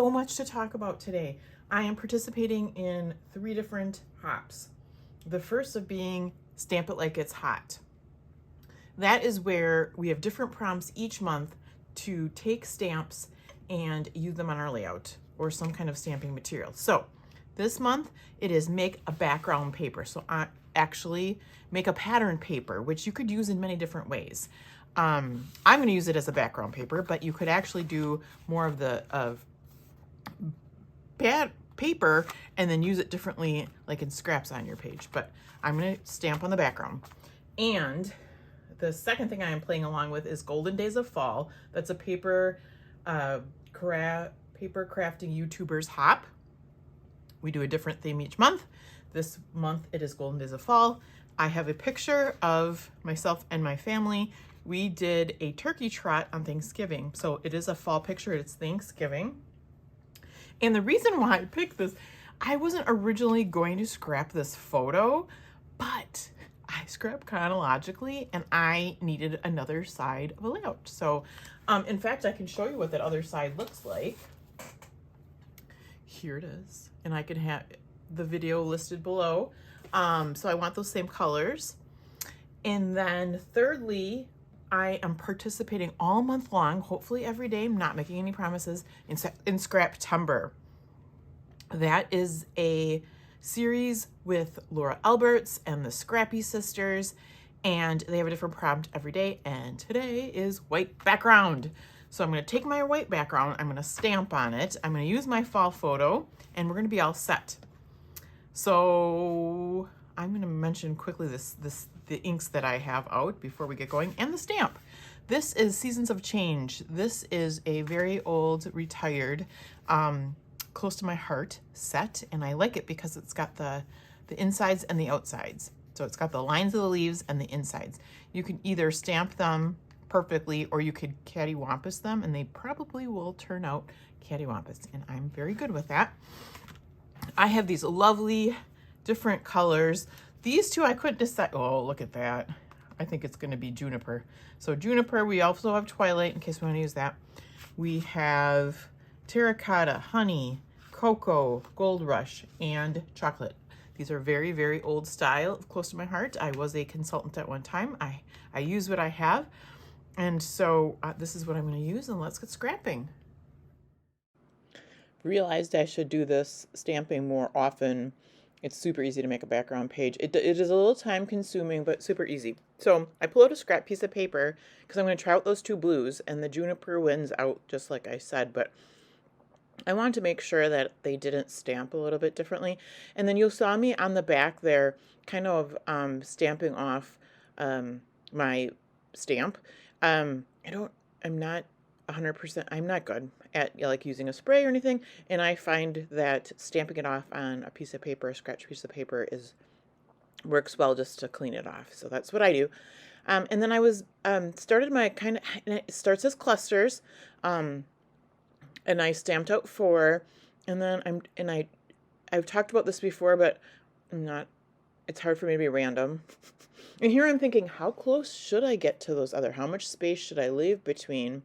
so much to talk about today. I am participating in 3 different hops. The first of being Stamp It Like It's Hot. That is where we have different prompts each month to take stamps and use them on our layout or some kind of stamping material. So this month it is make a background paper. So actually make a pattern paper, which you could use in many different ways. I'm going to use it as a background paper, but you could actually do more of the bad paper and then use it differently, like in scraps on your page. But I'm going to stamp on the background. And the second thing I am playing along with is Golden Days of Fall. That's a Papercrafting YouTubers hop. We do a different theme each month. This month it is Golden Days of Fall. I have a picture of myself and my family. We did a turkey trot on Thanksgiving. So it is a fall picture, it's Thanksgiving. And the reason why I picked this, I wasn't originally going to scrap this photo, but I scrapped chronologically and I needed another side of a layout. So in fact, I can show you what that other side looks like. Here it is. And I can have the video listed below. So I want those same colors. And then thirdly, I am participating all month long, hopefully every day. I'm not making any promises, in Scraptember. That is a series with Laura Alberts and the Scrappy Sisters, and they have a different prompt every day, and today is white background. So I'm going to take my white background, I'm going to stamp on it, I'm going to use my fall photo, and we're going to be all set. So I'm going to mention quickly the inks that I have out before we get going, and the stamp. This is Seasons of Change. This is a very old, retired, close to my heart set, and I like it because it's got the insides and the outsides. So it's got the lines of the leaves and the insides. You can either stamp them perfectly or you could cattywampus them, and they probably will turn out cattywampus, and I'm very good with that. I have these lovely different colors. These two I couldn't decide. Oh, look at that. I think it's going to be juniper. So juniper, we also have twilight in case we want to use that. We have terracotta, honey, cocoa, gold rush, and chocolate. These are very, very old style, close to my heart. I was a consultant at one time. I use what I have. And so this is what I'm going to use, and let's get scrapping. Realized I should do this stamping more often. It's super easy to make a background page. It is a little time consuming, but super easy. So I pull out a scrap piece of paper because I'm going to try out those 2 blues, and the juniper wins out just like I said, but I wanted to make sure that they didn't stamp a little bit differently. And then you saw me on the back there kind of stamping off my stamp. I'm not 100%, I'm not good at like using a spray or anything, and I find that stamping it off on a piece of paper, a scratch piece of paper, works well just to clean it off. So that's what I do. And then I was started my it starts as clusters, and I stamped out 4, and then I've talked about this before, but it's hard for me to be random. And here I'm thinking, how close should I get to those how much space should I leave between?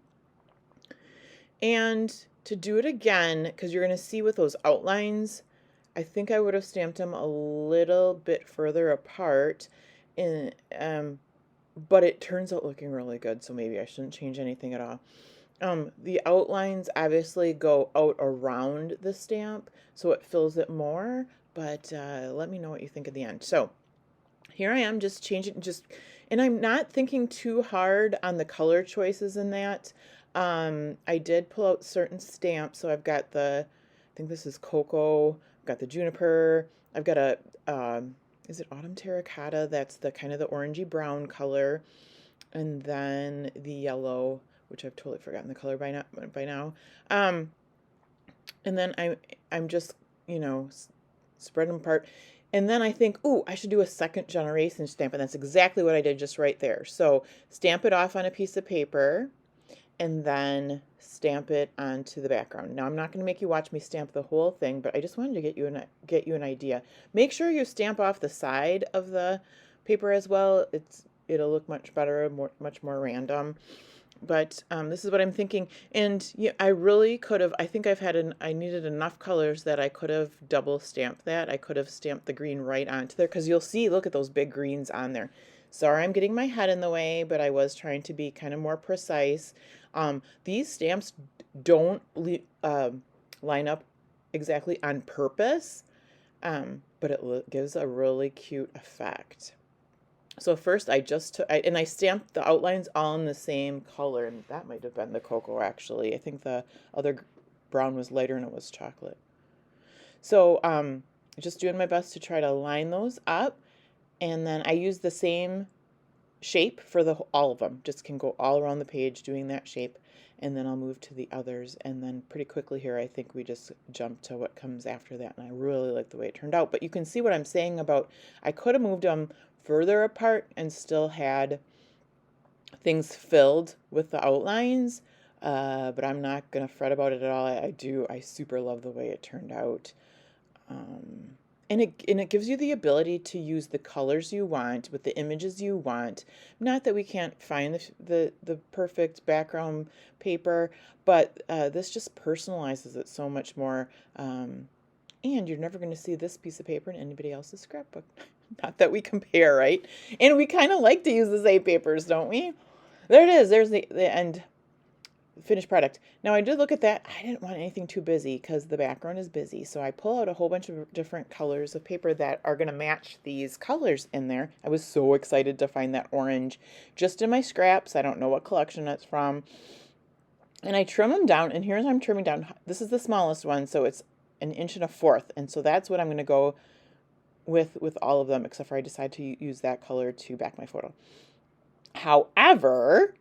And to do it again, because you're going to see with those outlines, I think I would have stamped them a little bit further apart, but it turns out looking really good, so maybe I shouldn't change anything at all. The outlines obviously go out around the stamp, so it fills it more, but let me know what you think at the end. So here I am just changing, and I'm not thinking too hard on the color choices in that. I did pull out certain stamps, so I've got I think this is cocoa, I've got the juniper, I've got is it autumn terracotta? That's the kind of the orangey brown color, and then the yellow, which I've totally forgotten the color by now. And then I'm just, spread them apart. And then I think, ooh, I should do a second generation stamp, and that's exactly what I did just right there. So stamp it off on a piece of paper, and then stamp it onto the background. Now I'm not going to make you watch me stamp the whole thing, but I just wanted to get you an idea. Make sure you stamp off the side of the paper as well. It'll look much better, much more random. But this is what I'm thinking. And yeah, I really could have, I think I needed enough colors that I could have double stamped that. I could have stamped the green right onto there because you'll see, look at those big greens on there. Sorry, I'm getting my head in the way, but I was trying to be kind of more precise. These stamps don't line up exactly on purpose, but it gives a really cute effect. So first I just took, and I stamped the outlines all in the same color, and that might have been the cocoa actually. I think the other brown was lighter and it was chocolate. So just doing my best to try to line those up, and then I use the same shape for all of them. Just can go all around the page doing that shape, and then I'll move to the others, and then pretty quickly here I think we just jump to what comes after that, and I really like the way it turned out. But you can see what I'm saying about I could have moved them further apart and still had things filled with the outlines, but I'm not gonna fret about it at all. I super love the way it turned out. And it gives you the ability to use the colors you want with the images you want. Not that we can't find the perfect background paper, but this just personalizes it so much more. And you're never going to see this piece of paper in anybody else's scrapbook. Not that we compare, right? And we kind of like to use the same papers, don't we? There it is. There's the end finished product. Now I did look at that. I didn't want anything too busy because the background is busy. So I pull out a whole bunch of different colors of paper that are going to match these colors in there. I was so excited to find that orange just in my scraps. I don't know what collection it's from. And I trim them down, and here's how I'm trimming down. This is the smallest one, so it's 1.25 inches. And so that's what I'm going to go with all of them, except for I decide to use that color to back my photo. However,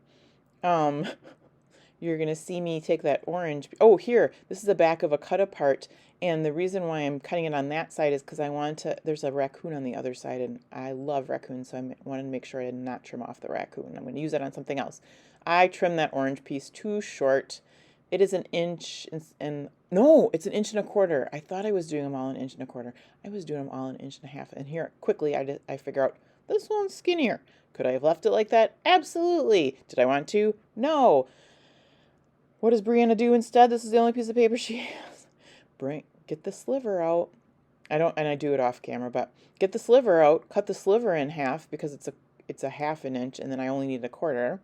you're going to see me take that orange. Oh, here, this is the back of a cut apart. And the reason why I'm cutting it on that side is because I want to, there's a raccoon on the other side, and I love raccoons, so I wanted to make sure I did not trim off the raccoon. I'm going to use that on something else. I trimmed that orange piece too short. It is 1 inch and no, it's 1.25 inches. I thought I was doing them all 1.25 inches. I was doing them all 1.5 inches. And here, quickly, I figure out this one's skinnier. Could I have left it like that? Absolutely. Did I want to? No. What does Brianna do instead? This is the only piece of paper she has. Get the sliver out. I do it off camera, but get the sliver out, cut the sliver in half because it's a 1/2 inch, and then I only need 1/4.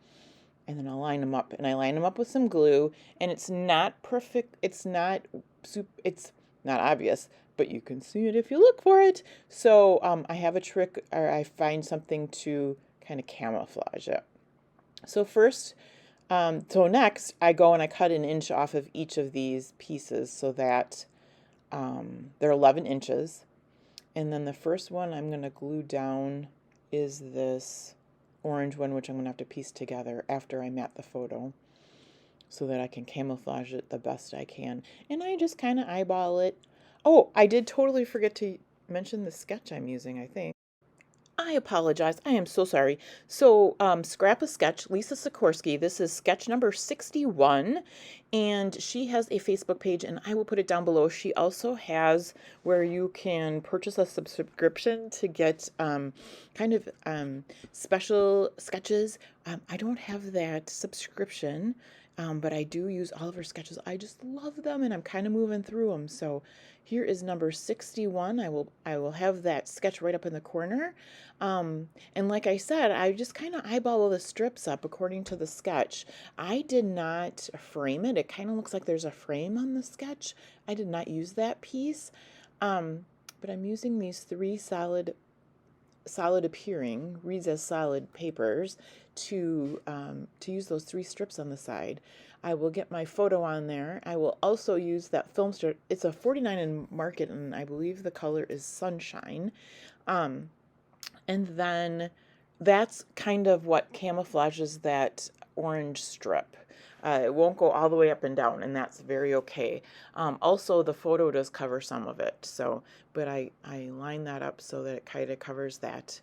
And then I'll line them up, and I line them up with some glue, and it's not perfect. It's not obvious, but you can see it if you look for it. So I have a trick, or I find something to kind of camouflage it. So first, so next I go and I cut 1 inch off of each of these pieces so that they're 11 inches. And then the first one I'm going to glue down is this orange one, which I'm going to have to piece together after I mat the photo so that I can camouflage it the best I can. And I just kind of eyeball it. Oh, I did totally forget to mention the sketch I'm using, I think. I apologize. I am so sorry. So, Scrap a Sketch, Lisa Sikorsky. This is sketch number 61, and she has a Facebook page, and I will put it down below. She also has where you can purchase a subscription to get kind of special sketches. I don't have that subscription, but I do use all of her sketches. I just love them, and I'm kind of moving through them. So here is number 61. I will have that sketch right up in the corner. And like I said, I just kind of eyeball all the strips up according to the sketch. I did not frame it. It kind of looks like there's a frame on the sketch. I did not use that piece. But I'm using these 3 solid appearing, reads as solid papers to use those 3 strips on the side. I will get my photo on there. I will also use that film strip. It's a 49 in market, and I believe the color is Sunshine. And then that's kind of what camouflages that orange strip. It won't go all the way up and down, and that's very okay. Also, the photo does cover some of it, so, but I line that up so that it kind of covers that,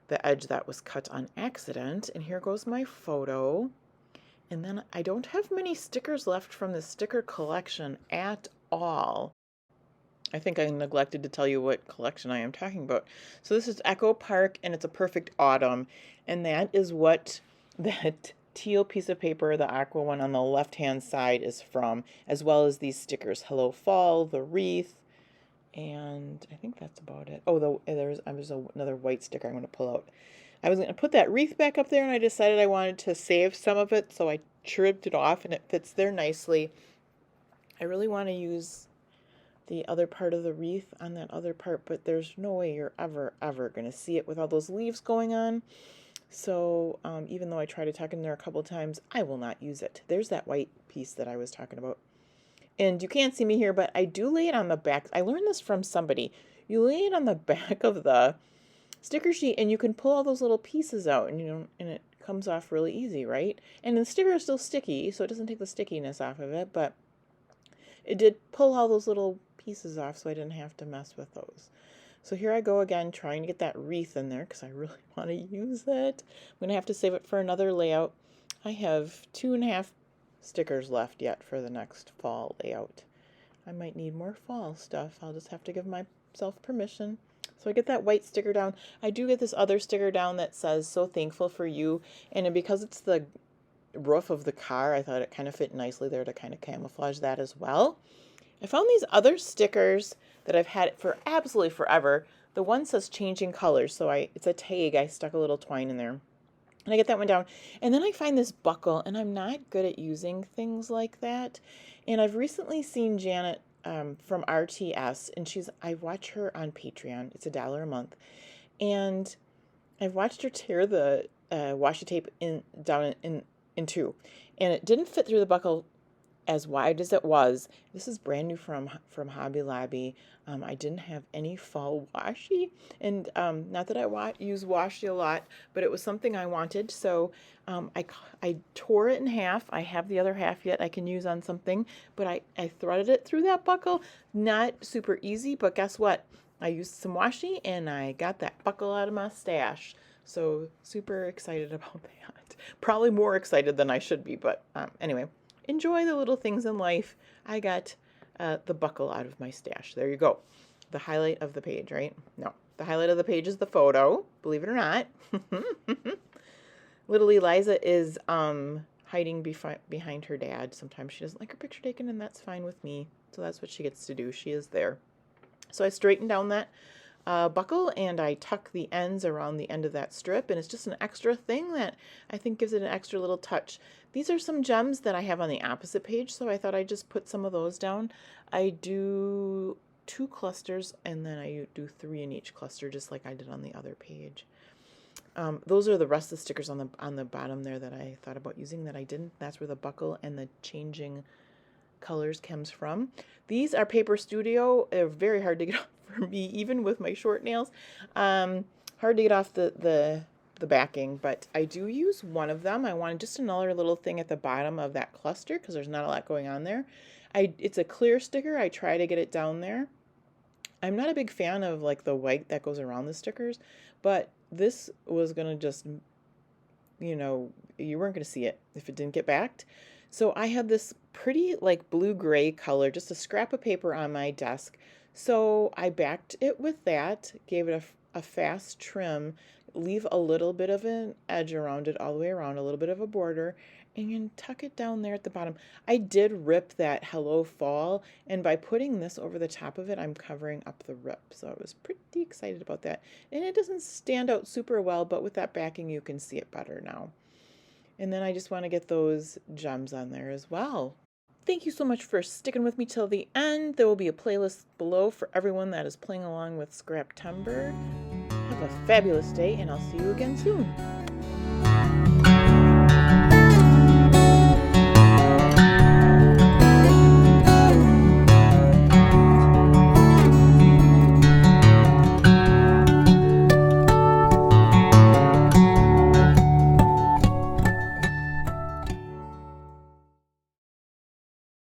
the edge that was cut on accident. And here goes my photo. And then I don't have many stickers left from the sticker collection at all. I think I neglected to tell you what collection I am talking about. So this is Echo Park, and it's a perfect autumn. And that is what that teal piece of paper, the aqua one on the left-hand side is from, as well as these stickers, Hello Fall, the wreath, and I think that's about it. Oh, there's another white sticker I'm going to pull out. I was going to put that wreath back up there, and I decided I wanted to save some of it, so I trimmed it off, and it fits there nicely. I really want to use the other part of the wreath on that other part, but there's no way you're ever going to see it with all those leaves going on. So even though I try to tuck in there a couple times, I will not use it. There's that white piece that I was talking about. And you can't see me here, but I do lay it on the back. I learned this from somebody. You lay it on the back of the sticker sheet and you can pull all those little pieces out, and and it comes off really easy, right? And the sticker is still sticky, so it doesn't take the stickiness off of it, but it did pull all those little pieces off, so I didn't have to mess with those. So here I go again, trying to get that wreath in there because I really want to use it. I'm going to have to save it for another layout. I have 2.5 stickers left yet for the next fall layout. I might need more fall stuff. I'll just have to give myself permission. So I get that white sticker down. I do get this other sticker down that says, "So thankful for you." And because it's the roof of the car, I thought it kind of fit nicely there to kind of camouflage that as well. I found these other stickers that I've had for absolutely forever. The one says changing colors, so it's a tag. I stuck a little twine in there. And I get that one down. And then I find this buckle, and I'm not good at using things like that. And I've recently seen Janet from RTS, and I watch her on Patreon. It's $1 a month. And I've watched her tear the washi tape down in two. And it didn't fit through the buckle as wide as it was. This is brand new from Hobby Lobby. I didn't have any fall washi, and not that I use washi a lot, but it was something I wanted, so I tore it in half. I have the other half yet I can use on something, but I threaded it through that buckle. Not super easy, but guess what? I used some washi and I got that buckle out of my stash. So super excited about that. Probably more excited than I should be, but anyway. Enjoy the little things in life. I got the buckle out of my stash. There you go. The highlight of the page, right? No, the highlight of the page is the photo, believe it or not. Little Eliza is hiding behind her dad. Sometimes she doesn't like her picture taken, and that's fine with me. So that's what she gets to do. She is there. So I straightened down that buckle, and I tuck the ends around the end of that strip, and it's just an extra thing that I think gives it an extra little touch. These are some gems that I have on the opposite page, so I thought I'd just put some of those down. I do 2 clusters, and then I do 3 in each cluster, just like I did on the other page. Those are the rest of the stickers on the bottom there that I thought about using that I didn't. That's where the buckle and the changing colors comes from. These are Paper Studio. They're very hard to get off for me, even with my short nails. Hard to get off the backing, but I do use one of them. I wanted just another little thing at the bottom of that cluster because there's not a lot going on there. It's a clear sticker. I try to get it down there. I'm not a big fan of like the white that goes around the stickers, but this was gonna just, you weren't gonna see it if it didn't get backed. So I had this pretty like blue-gray color, just a scrap of paper on my desk. So I backed it with that, gave it a fast trim, leave a little bit of an edge around it all the way around, a little bit of a border, and you tuck it down there at the bottom. I did rip that Hello Fall, and by putting this over the top of it, I'm covering up the rip. So I was pretty excited about that. And it doesn't stand out super well, but with that backing, you can see it better now. And then I just want to get those gems on there as well. Thank you so much for sticking with me till the end. There will be a playlist below for everyone that is playing along with Scraptember. Have a fabulous day, and I'll see you again soon.